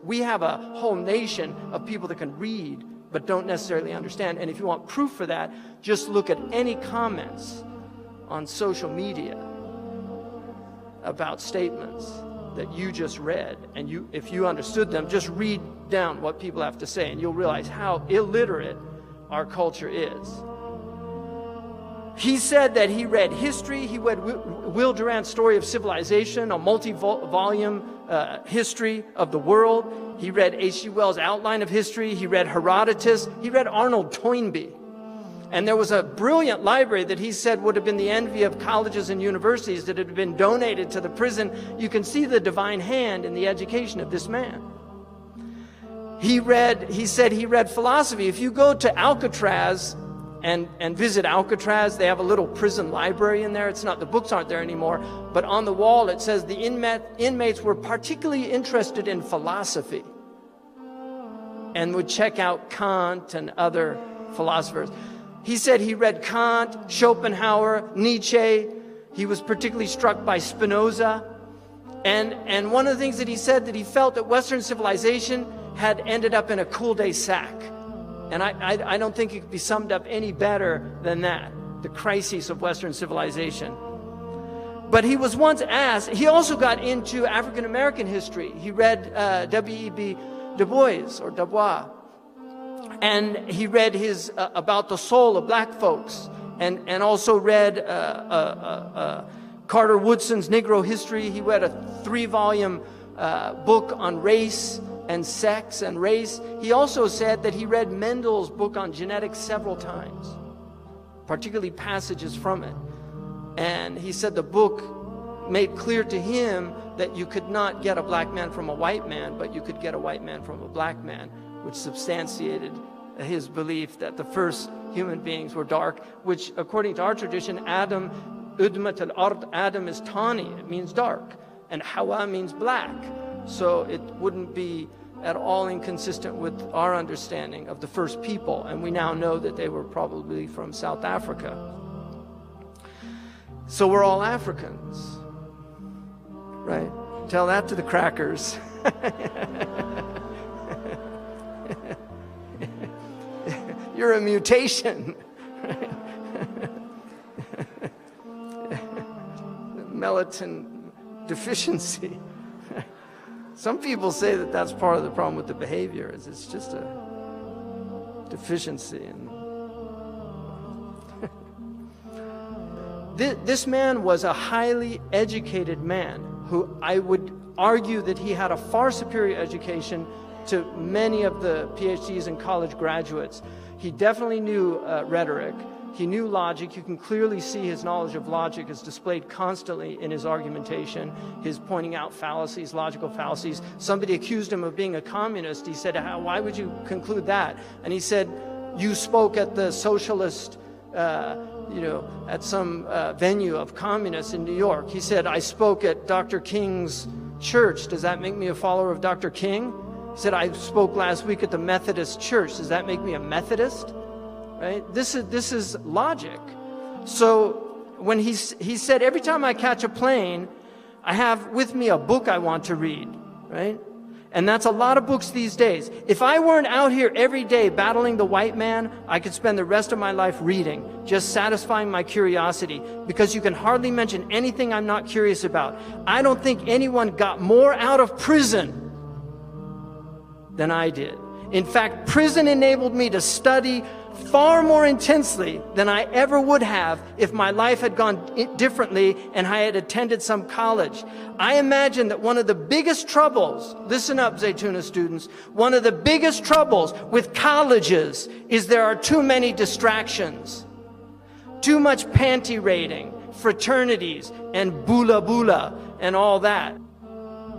We have a whole nation of people that can read but don't necessarily understand. And if you want proof for that, just look at any comments on social media about statements that you just read. And if you understood them, just read down what people have to say and you'll realize how illiterate our culture is. He said that he read history. He read Will Durant's Story of Civilization, a multi-volume history of the world. He read H.G. Wells' Outline of History. He read Herodotus. He read Arnold Toynbee. And there was a brilliant library that he said would have been the envy of colleges and universities that had been donated to the prison. You can see the divine hand in the education of this man. He said he read philosophy. If you go to Alcatraz and visit Alcatraz, they have a little prison library in there. The books aren't there anymore, but on the wall it says the inmates were particularly interested in philosophy and would check out Kant and other philosophers. He said he read Kant, Schopenhauer, Nietzsche. He was particularly struck by Spinoza. And one of the things that he said, that he felt that Western civilization had ended up in a cul-de-sac. And I don't think it could be summed up any better than that, the crises of Western civilization. But he was once asked, he also got into African-American history. He read W.E.B. Du Bois. And he read his about the soul of black folks, and also read Carter Woodson's Negro History. He read a 3-volume book on race and sex and race. He also said that he read Mendel's book on genetics several times, particularly passages from it. And he said the book made clear to him that you could not get a black man from a white man, but you could get a white man from a black man, which substantiated his belief that the first human beings were dark, which according to our tradition, Adam, Udmat al-Ard, Adam is tawny, it means dark, and Hawa means black. So it wouldn't be at all inconsistent with our understanding of the first people, and we now know that they were probably from South Africa. So we're all Africans, right? Tell that to the crackers. You're a mutation. Melatonin deficiency. Some people say that that's part of the problem with the behavior, is it's just a deficiency. This man was a highly educated man who I would argue that he had a far superior education to many of the PhDs and college graduates. He definitely knew rhetoric. He knew logic. You can clearly see his knowledge of logic is displayed constantly in his argumentation, his pointing out fallacies, logical fallacies. Somebody accused him of being a communist. He said, why would you conclude that? And he said, you spoke at the socialist, at some venue of communists in New York. He said, I spoke at Dr. King's church. Does that make me a follower of Dr. King? He said, I spoke last week at the Methodist church. Does that make me a Methodist? Right? This is logic. So when he said, every time I catch a plane, I have with me a book I want to read, right? And that's a lot of books these days. If I weren't out here every day battling the white man, I could spend the rest of my life reading, just satisfying my curiosity, because you can hardly mention anything I'm not curious about. I don't think anyone got more out of prison than I did. In fact, prison enabled me to study far more intensely than I ever would have if my life had gone differently and I had attended some college. I imagine that one of the biggest troubles, listen up Zaytuna students, one of the biggest troubles with colleges is there are too many distractions. Too much panty raiding, fraternities, and bula and all that.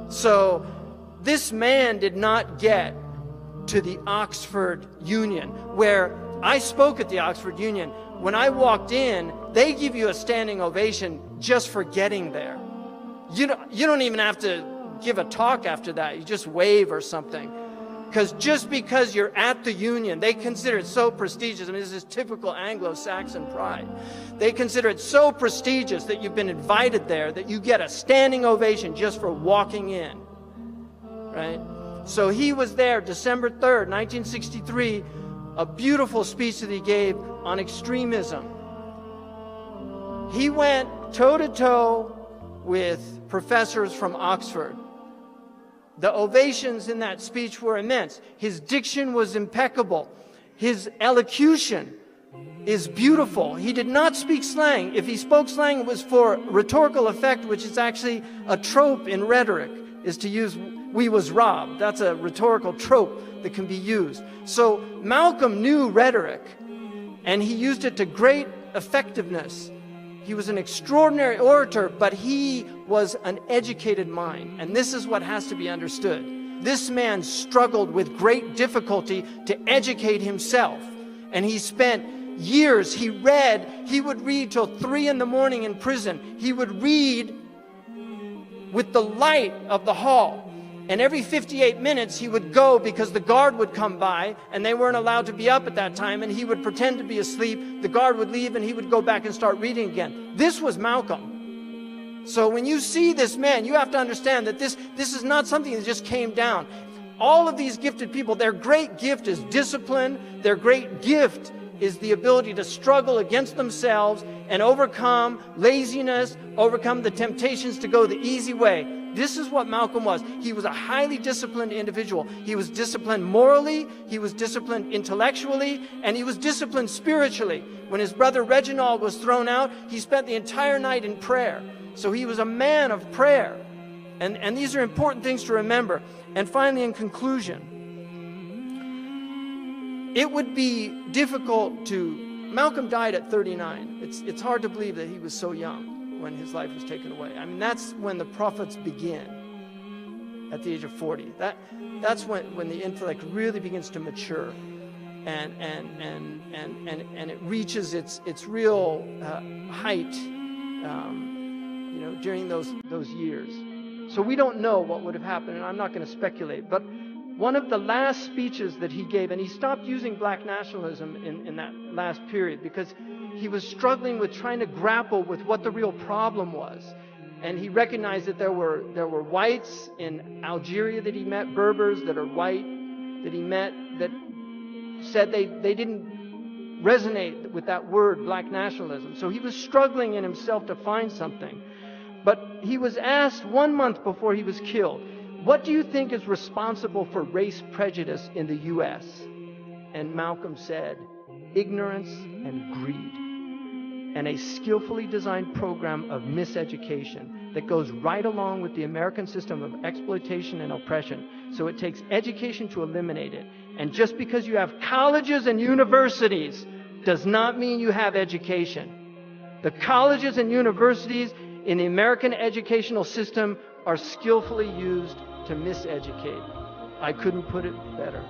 So this man did not get to the Oxford Union, where I spoke at the Oxford Union. When I walked in, they give you a standing ovation just for getting there. You don't even have to give a talk after that. You just wave or something. Just because you're at the Union, they consider it so prestigious. I mean, this is typical Anglo-Saxon pride. They consider it so prestigious that you've been invited there that you get a standing ovation just for walking in, right? So he was there December 3rd, 1963, a beautiful speech that he gave on extremism. He went toe-to-toe with professors from Oxford. The ovations in that speech were immense. His diction was impeccable. His elocution is beautiful. He did not speak slang. If he spoke slang, it was for rhetorical effect, which is actually a trope in rhetoric, is to use "we was robbed." That's a rhetorical trope that can be used. So Malcolm knew rhetoric, and he used it to great effectiveness. He was an extraordinary orator, but he was an educated mind. And this is what has to be understood. This man struggled with great difficulty to educate himself. And he spent years, he would read till 3 in the morning in prison. He would read with the light of the hall. And every 58 minutes he would go because the guard would come by and they weren't allowed to be up at that time, and he would pretend to be asleep. The guard would leave and he would go back and start reading again. This was Malcolm. So when you see this man, you have to understand that this is not something that just came down. All of these gifted people, their great gift is discipline. Their great gift is the ability to struggle against themselves and overcome laziness, overcome the temptations to go the easy way. This is what Malcolm was. He was a highly disciplined individual. He was disciplined morally, he was disciplined intellectually, and he was disciplined spiritually. When his brother Reginald was thrown out, he spent the entire night in prayer. So he was a man of prayer. And these are important things to remember. And finally, in conclusion, it would be difficult to... Malcolm died at 39. It's hard to believe that he was so young when his life was taken away. I mean, that's when the prophets begin, at the age of 40. That's when the intellect really begins to mature, and it reaches its real height, during those years. So we don't know what would have happened, and I'm not going to speculate. But one of the last speeches that he gave, and he stopped using black nationalism in that last period because he was struggling with trying to grapple with what the real problem was. And he recognized that there were whites in Algeria that he met, Berbers that are white that he met, that said they didn't resonate with that word, black nationalism. So he was struggling in himself to find something. But he was asked 1 month before he was killed, what do you think is responsible for race prejudice in the U.S.? And Malcolm said, ignorance and greed, and a skillfully designed program of miseducation that goes right along with the American system of exploitation and oppression. So it takes education to eliminate it. And just because you have colleges and universities does not mean you have education. The colleges and universities in the American educational system are skillfully used to miseducate. I couldn't put it better.